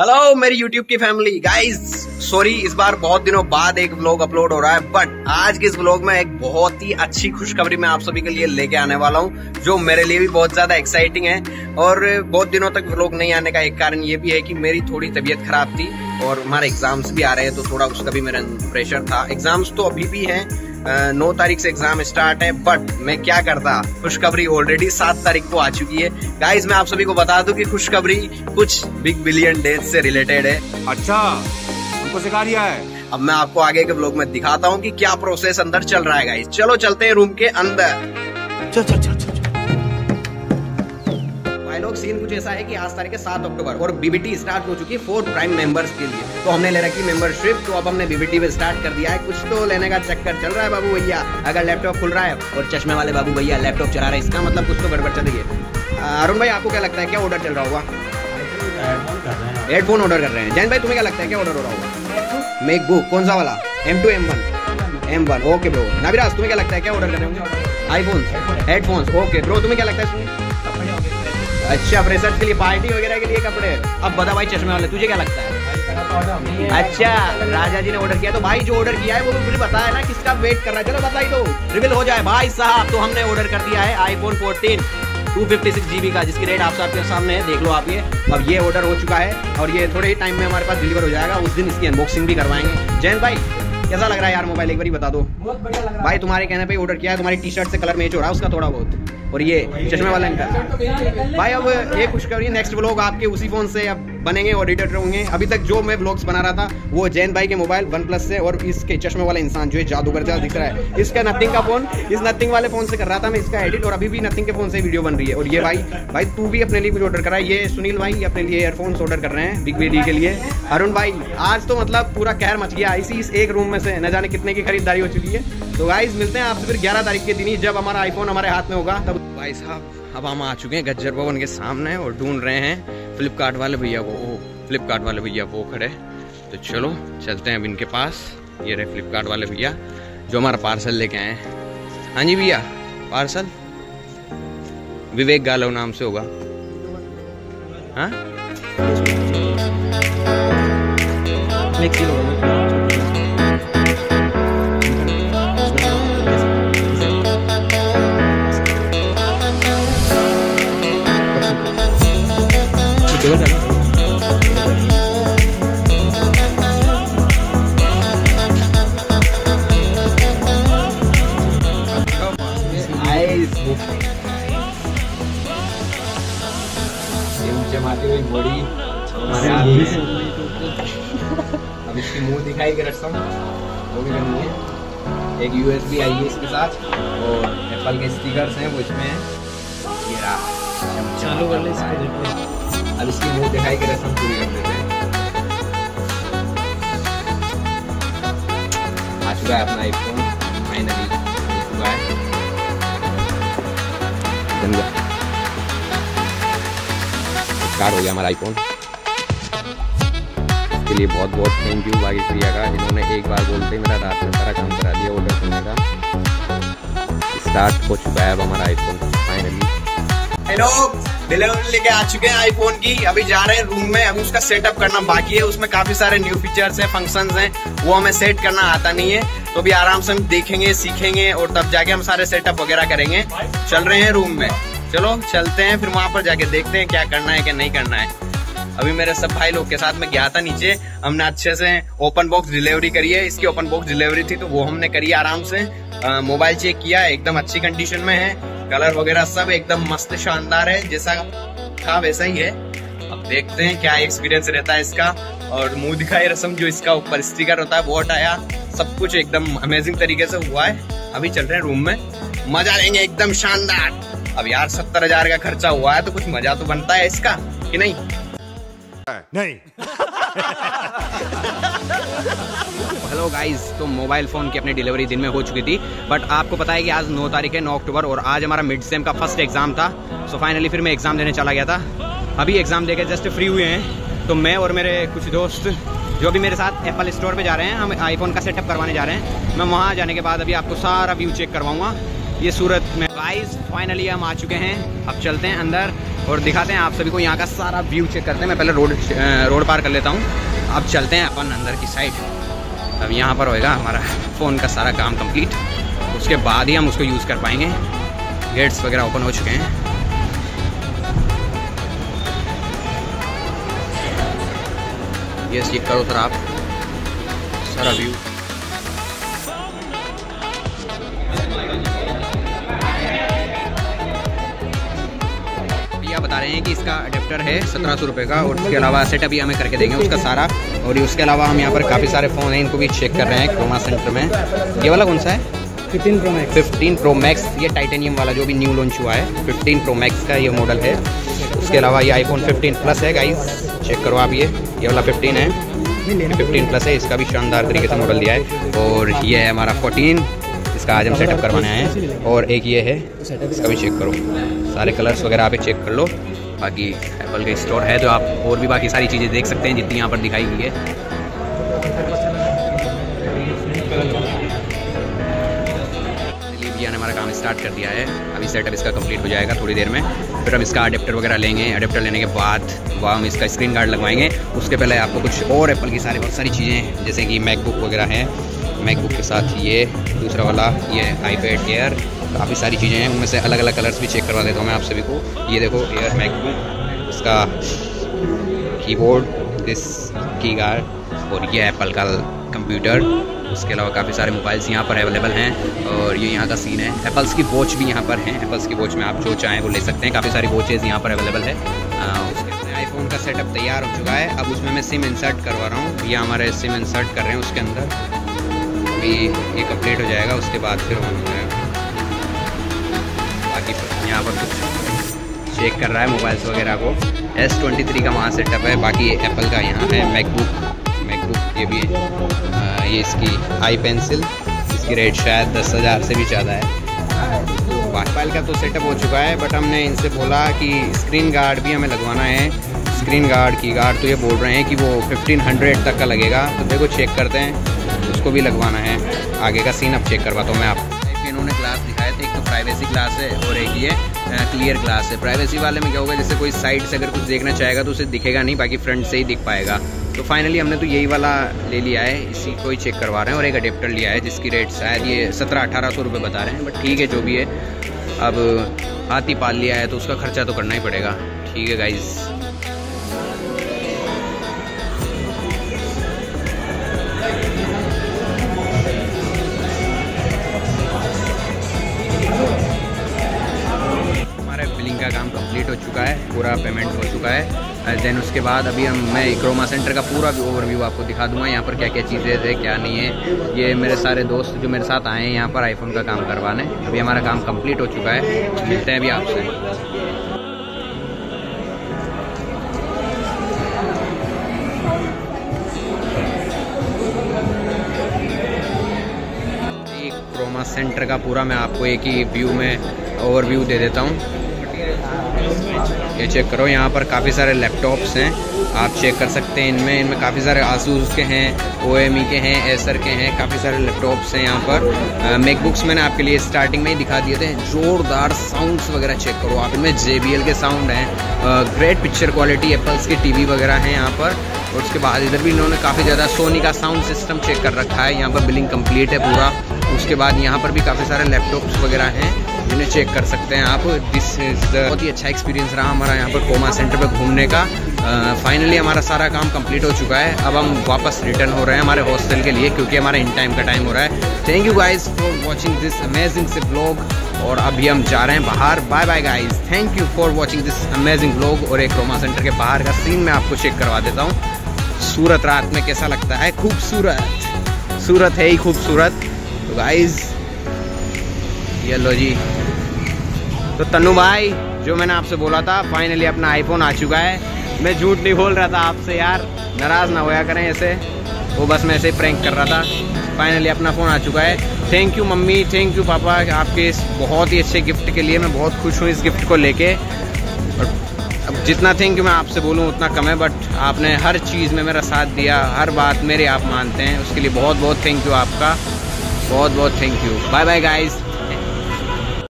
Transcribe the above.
Hello मेरी YouTube की family guys, sorry इस बार बहुत दिनों बाद एक व्लॉग अपलोड हो रहा है, बट आज के इस व्लॉग में एक बहुत ही अच्छी खुशखबरी मैं आप सभी के लिए लेके आने वाला हूँ, जो मेरे लिए भी बहुत ज्यादा एक्साइटिंग है। और बहुत दिनों तक व्लॉग नहीं आने का एक कारण ये भी है कि मेरी थोड़ी तबीयत खराब थी और हमारे एग्जाम्स भी आ रहे हैं, तो थोड़ा उसका भी मेरा प्रेशर था। एग्जाम्स तो अभी भी है, 9 तारीख से एग्जाम स्टार्ट है, बट मैं क्या करता, खुशखबरी ऑलरेडी 7 तारीख को आ चुकी है। गाइस मैं आप सभी को बता दूं कि खुशखबरी कुछ बिग बिलियन डेज से रिलेटेड है। अच्छा, उनको सिखा दिया है। अब मैं आपको आगे के व्लॉग में दिखाता हूँ कि क्या प्रोसेस अंदर चल रहा है। गाइस चलो चलते हैं रूम के अंदर। चल। लोग सीन कुछ ऐसा है कि आज तारीख है 7 अक्टूबर और बीबीटी स्टार्ट हो चुकी है 4 प्राइम मेंबर्स के लिए, तो हमने ले रखी मेंबरशिप, तो अब हमने बीबीटी पे स्टार्ट कर दिया है। कुछ तो लेने का चक्कर चल रहा है बाबू भैया। अगर लैपटॉप खुल रहा है और चश्मे वाले बाबू भैया लैपटॉप चला रहे हैं, इसका मतलब कुछ तो गड़बड़ चल रही है। अरुण भाई आपको क्या लगता है, क्या ऑर्डर चल रहा होगा? हेडफोन ऑर्डर कर रहे हैं। जैन भाई तुम्हें क्या लगता है, क्या ऑर्डर हो रहा होगा? मैकबुक कौन सा वाला? M2 M1 okay bro. नाविराज तुम्हें क्या लगता है, क्या ऑर्डर कर रहे होंगे? IPhone, headphones okay bro. तुम्हें क्या लगता है इसमें? अच्छा, फ्रेशर्स के लिए, पार्टी वगैरह के लिए कपड़े। अब बता भाई चश्मे वाले, तुझे क्या लगता है? अच्छा, राजा जी ने ऑर्डर किया, तो भाई जो ऑर्डर किया है वो मुझे बताया ना किसका वेट कर रहा है। चलो बता ही दो, रिवील हो जाए भाई साहब। तो हमने ऑर्डर कर दिया है आईफोन 14 256 GB का, जिसकी रेट आप सबके सामने है, देख लो आप ये। अब ये ऑर्डर हो चुका है और ये थोड़े ही टाइम में हमारे पास डिलीवर हो जाएगा। उस दिन इसकी अनबॉक्सिंग भी करवाएंगे। जैन भाई कैसा लग रहा है यार मोबाइल, एक बार बता दो। बहुत बढ़िया लग रहा है भाई, तुम्हारे कहने पे ऑर्डर किया है, तुम्हारी टी शर्ट से कलर मैच हो रहा है उसका थोड़ा बहुत, और ये चश्मे वाला इनका। भाई अब ये खुशखबरी, नेक्स्ट व्लॉग आपके उसी फोन से अब बनेंगे और एडिटर होंगे। अभी तक जो मैं व्लॉग्स बना रहा था वो जैन भाई के मोबाइल OnePlus से, और इसके चश्मे वाला इंसान जो है जादूगर जैसा दिख रहा है, इसका नथिंग का फोन, इस नथिंग वाले फोन से कर रहा था मैं इसका एडिट, और अभी भी नथिंग के फोन से वीडियो बन रही है। और ये भाई तू भी अपने लिए कुछ ऑर्डर कर रहा है। ये सुनील भाई अपने लिए एयरफोन्स ऑर्डर कर रहे हैं बिग बीडी के लिए। अरुण भाई आज तो मतलब पूरा कहर मच गया, इस एक रूम में से न जाने कितने की खरीदारी हो चुकी है। तो गाइस मिलते हैं आपसे फिर 11 तारीख के दिन ही, जब हमारा आईफोन हमारे हाथ में होगा तब। भाई साहब अब हम आ चुके हैं गज्जर भवन के सामने और ढूंढ रहे हैं फ्लिपकार्ट वाले भैया को। फ्लिपकार्ट वाले भैया वो खड़े, तो चलो चलते हैं अब इनके पास। ये रहे फ्लिपकार्ट वाले भैया जो हमारा पार्सल लेके आए हैं। हाँ जी भैया, पार्सल विवेक गालव नाम से होगा। हाँ हुई बॉडी अब इसकी मुंह दिखाई के रस्म वो भी करनी है। एक USB आई है इसके साथ और एप्पल के स्टिकर्स हैं वो इसमें है। ये रहा, चालू कर ले इसको, देखो अब इसकी मुंह दिखाई के रस्म पूरी कर देते हैं। आ चुका है अपना आईफोन, फाइनली आ चुका है। स्टार्ट हो गया हमारा आईफोन। इसके लिए बहुत बहुत थैंक यू बागी प्रिया का, जिन्होंने एक बार बोलते ही मेरा रात में सारा काम करा दिया ऑर्डर करने का। स्टार्ट हो चुका है अब हमारा आईफोन फाइनली। हेलो, डिलीवरी लेके आ चुके हैं आईफोन की। अभी जा रहे हैं रूम में, अभी उसका सेटअप करना बाकी है। उसमें काफी सारे न्यू फीचर्स हैं, फंक्शंस हैं, वो हमें सेट करना आता नहीं है, तो भी आराम से हम देखेंगे, सीखेंगे और तब जाके हम सारे सेटअप वगैरह करेंगे। चल रहे हैं रूम में, चलो चलते हैं, फिर वहां पर जाके देखते हैं क्या करना है क्या नहीं करना है। अभी मेरे सब भाई लोग के साथ में गया था नीचे, हमने अच्छे से ओपन बॉक्स डिलीवरी करी है। इसकी ओपन बॉक्स डिलीवरी थी तो वो हमने करी आराम से। मोबाइल चेक किया, एकदम अच्छी कंडीशन में है, कलर वगैरह सब एकदम मस्त शानदार है, जैसा था वैसा ही है। अब देखते हैं क्या एक्सपीरियंस रहता है इसका। और मुंह दिखाई रस्म जो इसका ऊपर स्टिकर होता है वो हटाया, सब कुछ एकदम अमेजिंग तरीके से हुआ है। अभी चल रहे हैं रूम में, मजा लेंगे एकदम शानदार। अब यार 70,000 का खर्चा हुआ है तो कुछ मजा तो बनता है इसका, कि नहीं? नहीं। हेलो गाइस, तो मोबाइल फ़ोन की अपनी डिलीवरी दिन में हो चुकी थी, बट आपको पता है कि आज 9 तारीख है, 9 अक्टूबर, और आज हमारा मिड सेम का फर्स्ट एग्जाम था। सो फाइनली फिर मैं एग्जाम देने चला गया था। अभी एग्जाम देके जस्ट फ्री हुए हैं, तो मैं और मेरे कुछ दोस्त जो भी मेरे साथ एप्पल स्टोर पे जा रहे हैं, हम आईफोन का सेटअप करवाने जा रहे हैं। मैं वहाँ जाने के बाद अभी आपको सारा व्यू चेक करवाऊँगा। ये सूरत में गाइस फाइनली हम आ चुके हैं। अब चलते हैं अंदर और दिखाते हैं आप सभी को यहाँ का सारा व्यू चेक करते हैं। मैं पहले रोड पार कर लेता हूँ। अब चलते हैं अपन अंदर की साइड। अब यहाँ पर होएगा हमारा फ़ोन का सारा काम कंप्लीट, उसके बाद ही हम उसको यूज़ कर पाएंगे। गेट्स वगैरह ओपन हो चुके हैं। ये चेक करो सर आप सारा व्यू। बता रहे हैं कि इसका अडेप्टर है 1700 रुपये का और उसके अलावा सेटअप भी हमें करके देंगे उसका सारा। और ये उसके अलावा हम यहाँ पर काफ़ी सारे फ़ोन हैं, इनको भी चेक कर रहे हैं क्रोमा सेंटर में। ये वाला कौन सा है? 15 प्रो मैक्स। ये टाइटेनियम वाला जो भी न्यू लॉन्च हुआ है 15 प्रो मैक्स का ये मॉडल है। उसके अलावा ये iPhone 15 प्लस है गाइस, चेक करो आप। ये वाला 15 है, 15 प्लस है। इसका भी शानदार तरीके से मॉडल दिया है। और ये है हमारा 14, इसका आज हम सेटअप करवाने आए हैं। और एक ये है, इसका भी चेक करो। सारे कलर्स वगैरह आप चेक कर लो। बाकी एप्पल का स्टोर है तो आप और भी बाकी सारी चीज़ें देख सकते हैं जितनी यहाँ पर दिखाई गई है। भैया ने हमारा काम स्टार्ट कर दिया है। अभी सेटअप इसका कंप्लीट हो जाएगा थोड़ी देर में। फिर हम इसका अडेप्टर वगैरह लेंगे। अडेप्टर लेने के बाद वह हम इसका स्क्रीन गार्ड लगवाएंगे। उसके पहले आपको कुछ और एप्पल की बहुत सारी चीज़ें जैसे कि मैकबुक वगैरह हैं। मैकबुक के साथ ये दूसरा वाला ये iPad एयर, काफ़ी सारी चीज़ें हैं। उनमें से अलग अलग कलर्स भी चेक करवा देता हूँ मैं आप सभी को। ये देखो एयर मैकबुक, इसका कीबोर्ड, दिस की गार्ड और ये एप्पल का कंप्यूटर। उसके अलावा काफ़ी सारे मोबाइल्स यहाँ पर अवेलेबल हैं। और ये यहाँ का सीन है। एप्पल्स की वॉच भी यहाँ पर हैं। एप्पल्स की वॉच में आप जो चाहें वो ले सकते हैं। काफ़ी सारी वॉचेज़ यहाँ पर अवेलेबल है। उसके बाद आईफोन का सेटअप तैयार हो चुका है। अब उसमें मैं सिम इंसर्ट करवा रहा हूँ। ये हमारे सिम इंसर्ट कर रहे हैं उसके अंदर। अभी ये कंप्लीट हो जाएगा उसके बाद फिर हम बाकी यहाँ पर कुछ चेक कर रहा है मोबाइल्स वगैरह को। S23 का वहाँ सेटअप है। बाकी एप्पल का यहाँ है मैकबुक ये भी है। ये इसकी आई पेंसिल, इसकी रेट शायद 10,000 से भी ज़्यादा है। मोबाइल का तो सेटअप हो चुका है बट हमने इनसे बोला कि स्क्रीन गार्ड भी हमें लगवाना है। स्क्रीन गार्ड की गार्ड तो ये बोल रहे हैं कि वो 1500 तक का लगेगा। तो देखो चेक करते हैं, उसको भी लगवाना है। आगे का सीन अब चेक करवाता हूँ मैं आपको। इन्होंने ग्लास दिखाए थे, एक तो प्राइवेसी ग्लास है और एक ये क्लियर ग्लास है। प्राइवेसी वाले में क्या होगा, जैसे कोई साइड से अगर कुछ देखना चाहेगा तो उसे दिखेगा नहीं, बाकी फ्रंट से ही दिख पाएगा। तो फाइनली हमने तो यही वाला ले लिया है, इसी को ही चेक करवा रहे हैं। और एक अडेप्टर लिया है जिसकी रेट शायद ये 1700-1800 रुपये बता रहे हैं, बट ठीक है जो भी है। अब हाथी पाल लिया है तो उसका खर्चा तो करना ही पड़ेगा। ठीक है गाइज। का काम कंप्लीट हो चुका है, पूरा पेमेंट हो चुका है। देन उसके बाद अभी मैं क्रोमा सेंटर का पूरा ओवरव्यू आपको दिखा दूंगा। यहाँ पर क्या क्या चीज़ें थे क्या नहीं है। ये मेरे सारे दोस्त जो मेरे साथ आए हैं यहाँ पर आईफोन का काम करवाने। अभी हमारा काम कंप्लीट हो चुका है। मिलते हैं अभी आपसे। क्रोमा सेंटर का पूरा मैं आपको एक ही व्यू में ओवरव्यू दे देता हूँ। ये चेक करो, यहाँ पर काफ़ी सारे लैपटॉप्स हैं, आप चेक कर सकते हैं। इनमें काफ़ी सारे आसूस के हैं, OME के हैं, एसर के हैं, काफ़ी सारे लैपटॉप्स हैं यहाँ पर। मैकबुक्स मैंने आपके लिए स्टार्टिंग में ही दिखा दिए थे। जोरदार साउंड्स वगैरह चेक करो आप, इनमें JBL के साउंड हैं। ग्रेट पिक्चर क्वालिटी, एप्पल्स के TV वगैरह हैं यहाँ पर। और उसके बाद इधर भी इन्होंने काफ़ी ज़्यादा सोनी का साउंड सिस्टम चेक कर रखा है। यहाँ पर बिलिंग कंप्लीट है पूरा। उसके बाद यहाँ पर भी काफ़ी सारे लैपटॉप्स वगैरह हैं जिन्हें चेक कर सकते हैं आप। दिस इज़ बहुत ही अच्छा एक्सपीरियंस रहा हमारा यहाँ पर क्रोमा सेंटर पर घूमने का। फाइनली हमारा सारा काम कंप्लीट हो चुका है। अब हम वापस रिटर्न हो रहे हैं हमारे हॉस्टल के लिए, क्योंकि हमारा इन टाइम का टाइम हो रहा है। Thank you guys for watching this amazing से व्लॉग। और अभी हम जा रहे हैं बाहर। Bye bye guys, thank you for watching this amazing vlog. और एक क्रोमा सेंटर के बाहर का सीन मैं आपको चेक करवा देता हूँ। सूरत रात में कैसा लगता है, खूबसूरत। सूरत है ही खूबसूरत। तो गाइज ये लो जी। तो तन्नू भाई, जो मैंने आपसे बोला था, फाइनली अपना आईफोन आ चुका है। मैं झूठ नहीं बोल रहा था आपसे यार, नाराज़ ना होया करें ऐसे। वो बस मैं ऐसे ही प्रैंक कर रहा था। फाइनली अपना फ़ोन आ चुका है। Thank you mummy, thank you पापा, आपके इस बहुत ही अच्छे गिफ्ट के लिए। मैं बहुत खुश हूँ इस गिफ्ट को लेके। और अब जितना थैंक यू मैं आपसे बोलूँ उतना कम है, बट आपने हर चीज़ में मेरा साथ दिया, हर बात मेरे आप मानते हैं, उसके लिए बहुत बहुत थैंक यू आपका, बहुत बहुत thank you. Bye bye guys.